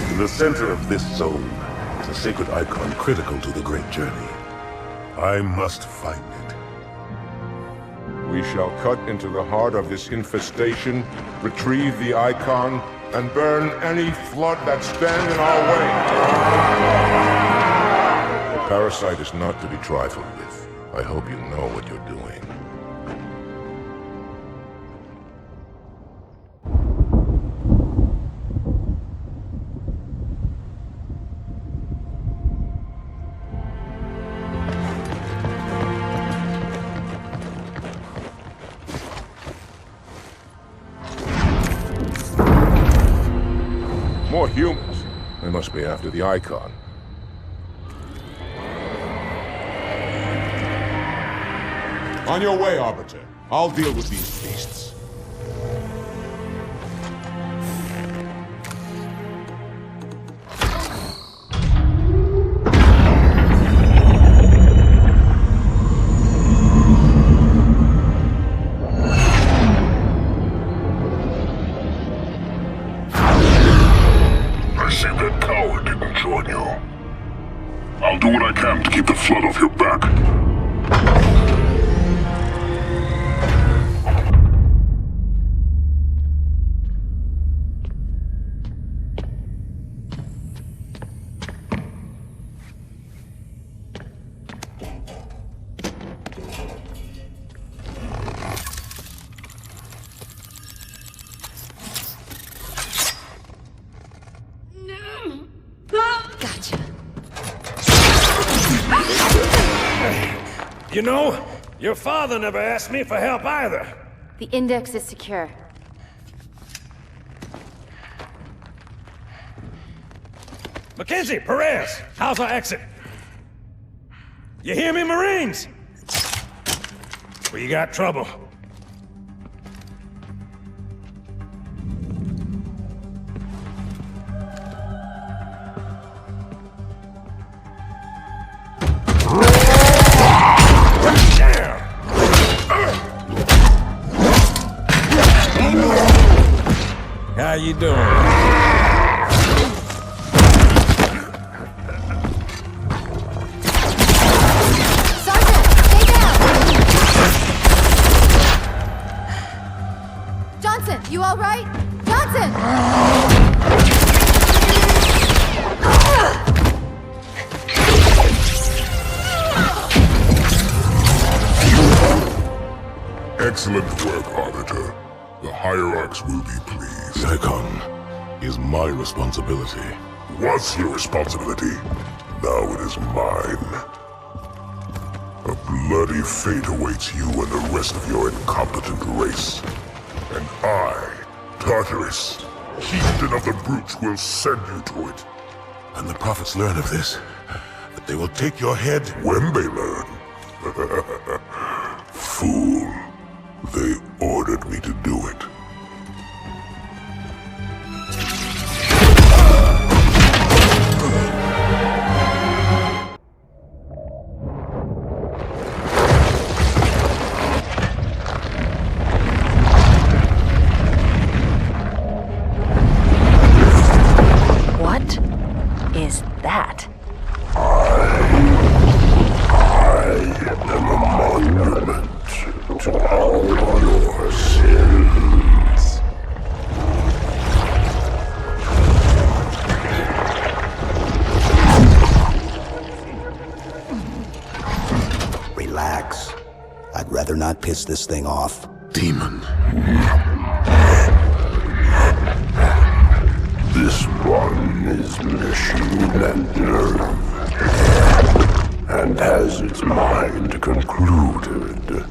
In the center of this zone is a sacred icon critical to the great journey. I must find it. We shall cut into the heart of this infestation, retrieve the icon, and burn any flood that stand in our way. The parasite is not to be trifled with. I hope you know what you're doing. More humans. They must be after the icon. On your way, Arbiter. I'll deal with these beasts. You know, your father never asked me for help either. The index is secure. Mackenzie, Perez, how's our exit? You hear me, Marines? We got trouble. How you doing? Sergeant, stay down! Johnson, you all right? Johnson! Excellent work, Arbiter. The Hierarchs will be pleased. The Icon is my responsibility. Was your responsibility. Now it is mine. A bloody fate awaits you and the rest of your incompetent race. And I, Tartarus, chieftain of the brutes, will send you to it. And the prophets learn of this, that they will take your head when they learn. Fool. They ordered me to do it. What is that? I am a monument to all your sins. Relax. I'd rather not piss this thing off. Demon. This one is machine and nerve, and has its mind concluded.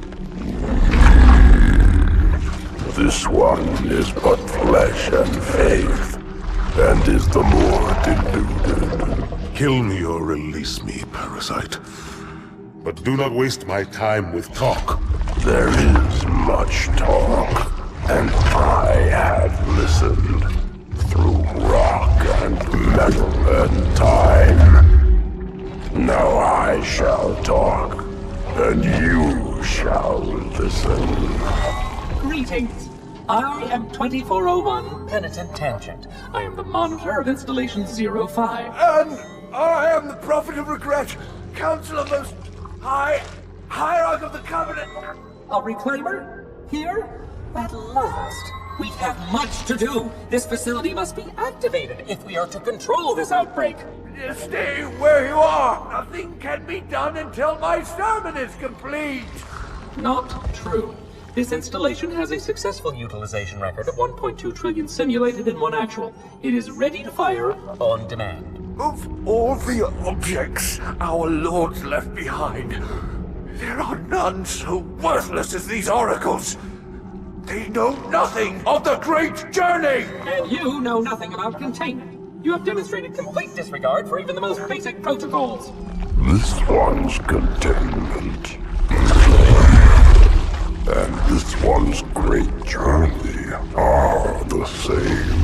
This one is but flesh and faith, and is the more deluded. Kill me or release me, parasite. But do not waste my time with talk. There is much talk, and I have listened through rock and metal and time. Now I shall talk, and you shall listen. Greetings. I am 2401 Penitent Tangent. I am the monitor of Installation 05. And I am the Prophet of Regret, Council of Most High, Hierarch of the Covenant. A reclaimer? Here? At last. We have much to do. This facility must be activated if we are to control this outbreak. Stay where you are. Nothing can be done until my sermon is complete. Not true. This installation has a successful utilization record of 1.2 trillion simulated and 1 actual. It is ready to fire on demand. Of all the objects our lords left behind, there are none so worthless as these oracles. They know nothing of the great journey! And you know nothing about containment. You have demonstrated complete disregard for even the most basic protocols. This one's containment. And this one's great journey are the same.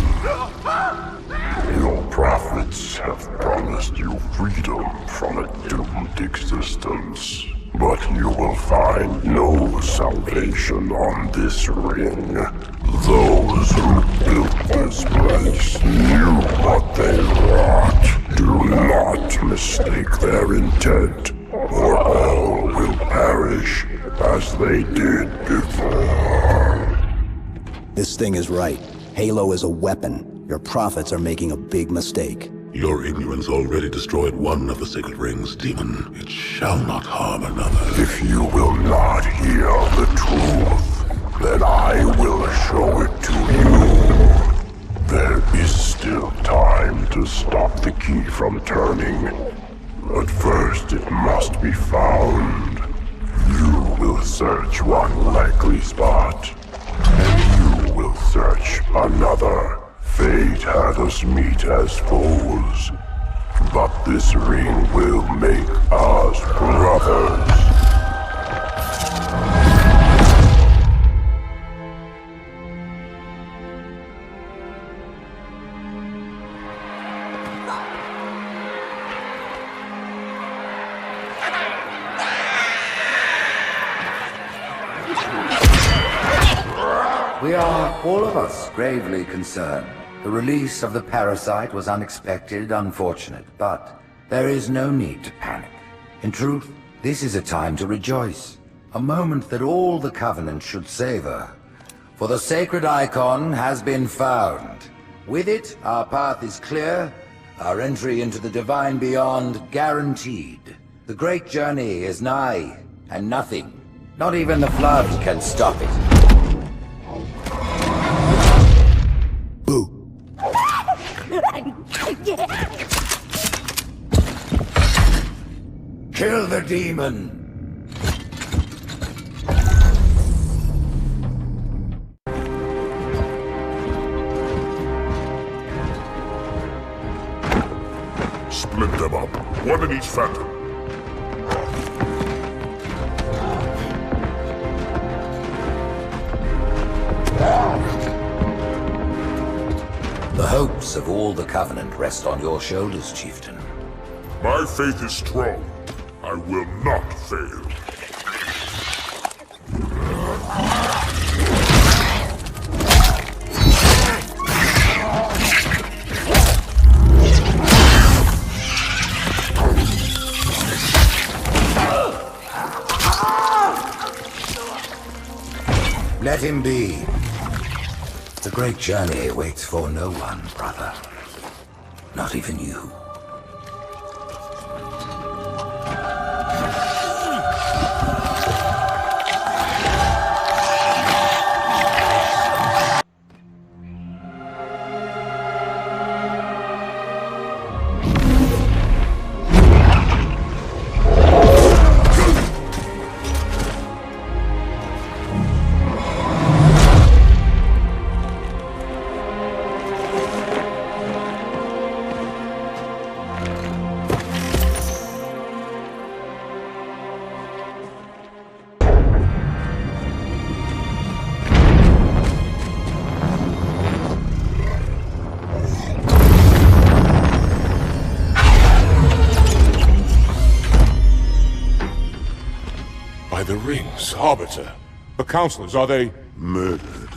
Your prophets have promised you freedom from a doomed existence. But you will find no salvation on this ring. Those who built this place knew what they wrought. Do not mistake their intent, or all will perish as they did before. This thing is right. Halo is a weapon. Your prophets are making a big mistake. Your ignorance already destroyed one of the sacred rings, demon. It shall not harm another. If you will not hear the truth, then I will show it to you. There is still time to stop the key from turning. But first it must be found. will search one likely spot, and you will search another. Fate hath us meet as foes, but this ring will make us brothers. We are, all of us, gravely concerned. The release of the parasite was unexpected, unfortunate, but there is no need to panic. In truth, this is a time to rejoice. A moment that all the Covenant should savor. For the sacred icon has been found. With it, our path is clear, our entry into the divine beyond guaranteed. The great journey is nigh, and nothing, not even the flood, can stop it. Kill the demon! Split them up, one in each phantom. The hopes of all the Covenant rest on your shoulders, Chieftain. My faith is strong. I will not fail. Let him be. The great journey waits for no one, brother. Not even you. The rings, Arbiter. The counselors, are they... Murdered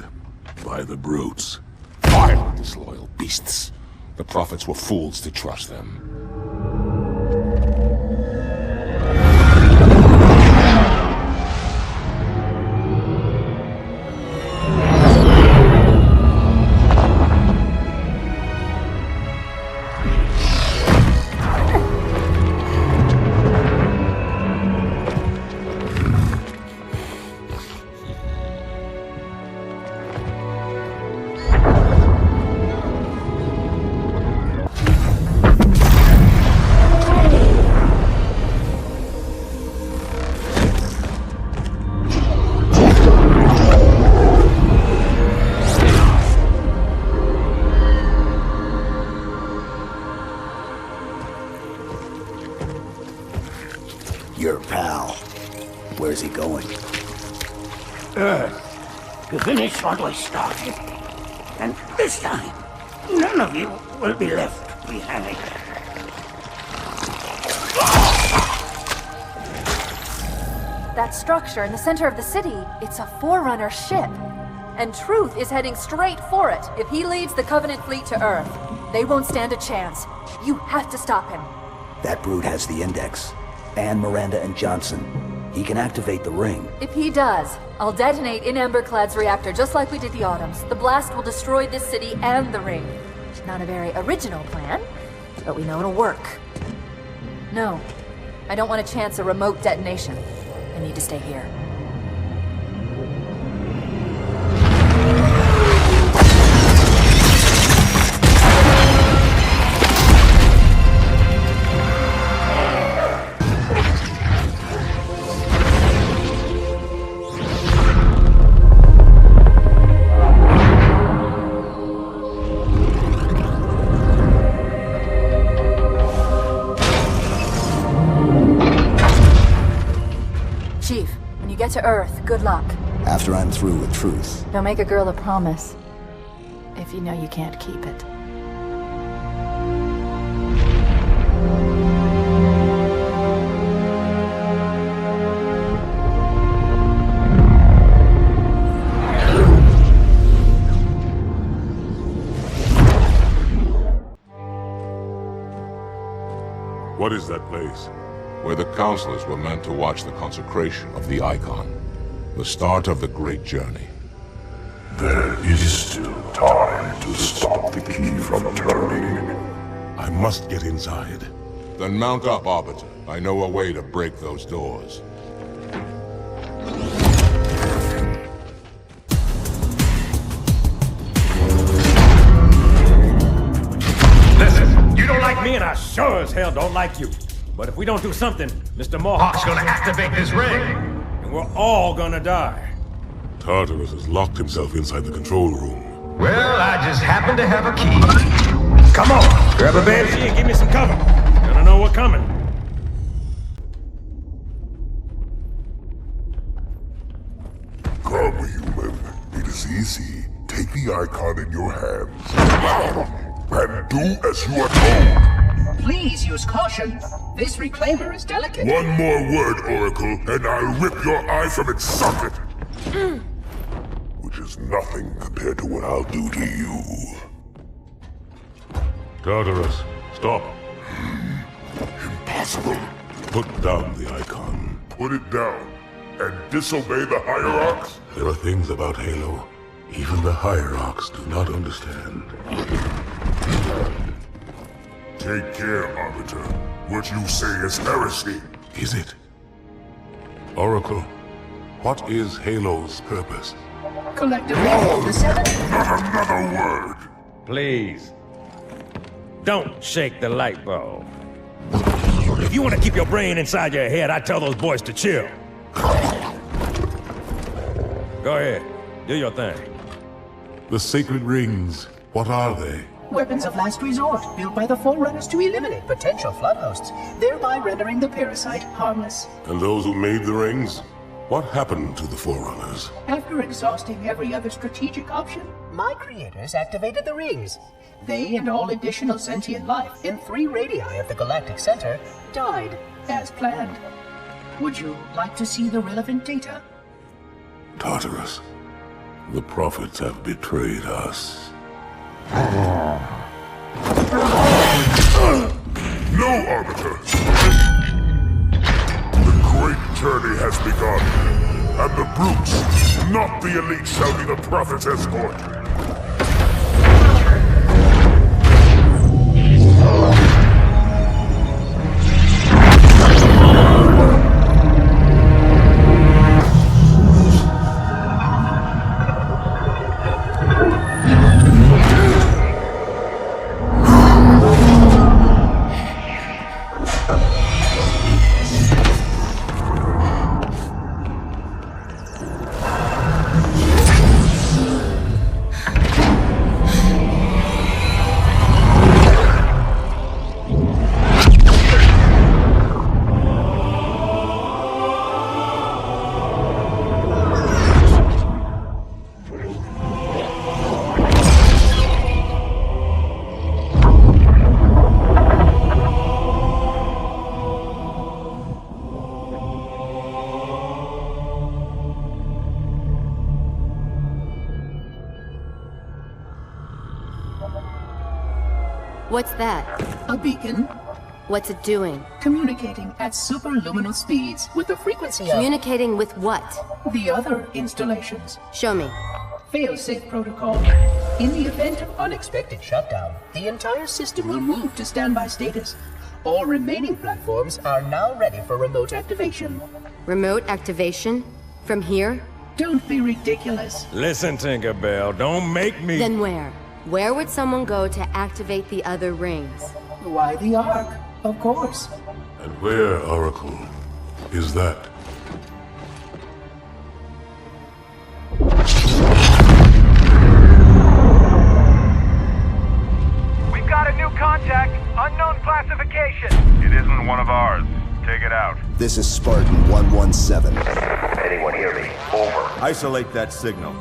by the brutes. Vile, disloyal beasts. The prophets were fools to trust them. Your pal. Where's he going? Earth, to finish what we started. And this time, none of you will be left behind. That structure in the center of the city, it's a Forerunner ship. And Truth is heading straight for it. If he leads the Covenant fleet to Earth, they won't stand a chance. You have to stop him. That brute has the Index. And Miranda and Johnson. He can activate the ring. If he does, I'll detonate in Emberclad's reactor just like we did the Autumn's. The blast will destroy this city and the ring. Not a very original plan, but we know it'll work. No, I don't want to chance a remote detonation. I need to stay here. to Earth. Good luck. After I'm through with truth. Don't make a girl a promise if you know you can't keep it. What is that place? Where the counselors were meant to watch the consecration of the Icon. The start of the great journey. There is still time to stop the key from turning. I must get inside. Then mount up, Arbiter. I know a way to break those doors. Listen, you don't like me and I sure as hell don't like you. But if we don't do something, Mr. Mohawk's gonna activate this ring. And we're all gonna die. Tartarus has locked himself inside the control room. Well, I just happen to have a key. Come on, grab a banshee and give me some cover. Gonna know we're coming. Come, human. It is easy. Take the Icon in your hands. And do as you are told. Please use caution. This reclaimer is delicate. One more word, Oracle, and I'll rip your eye from its socket. Which is nothing compared to what I'll do to you. Tartarus, stop. Impossible. Put down the Icon. Put it down and disobey the Hierarchs? There are things about Halo even the Hierarchs do not understand. Take care, Arbiter. What you say is heresy. Is it? Oracle, what is Halo's purpose? Collectively, the seven... Not another word! Please. Don't shake the light bulb. If you want to keep your brain inside your head, I tell those boys to chill. Go ahead. Do your thing. The sacred rings, what are they? Weapons of last resort, built by the Forerunners to eliminate potential flood hosts, thereby rendering the parasite harmless. And those who made the rings? What happened to the Forerunners? After exhausting every other strategic option, my creators activated the rings. They and all additional sentient life in 3 radii of the galactic center died as planned. Would you like to see the relevant data? Tartarus, the prophets have betrayed us. No, Arbiter! The great journey has begun, and the brutes, not the elite, shall be the prophet's escort. What's that? A beacon. What's it doing? Communicating at superluminal speeds with the frequency of... Communicating with what? The other installations. Show me. Fail-safe protocol. In the event of unexpected shutdown, the entire system will move to standby status. All remaining platforms are now ready for remote activation. Remote activation? From here? Don't be ridiculous. Listen, Tinkerbell, don't make me... Then where? Where would someone go to activate the other rings? Why the Ark? Of course. And where, Oracle, is that? We've got a new contact. Unknown classification. It isn't one of ours. Take it out. This is Spartan 117. Anyone hear me? Over. Isolate that signal.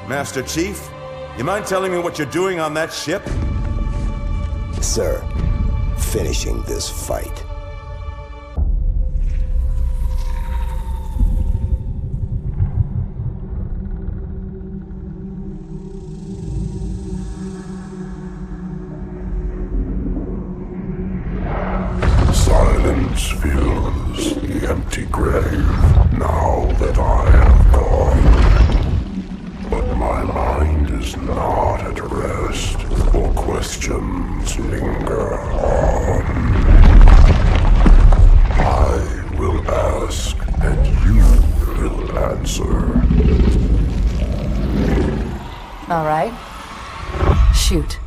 Master Chief, you mind telling me what you're doing on that ship? Sir, finishing this fight. Silence fills the empty grave now that I have gone. But my mind is not at rest, for questions linger on. I will ask, and you will answer. All right. Shoot.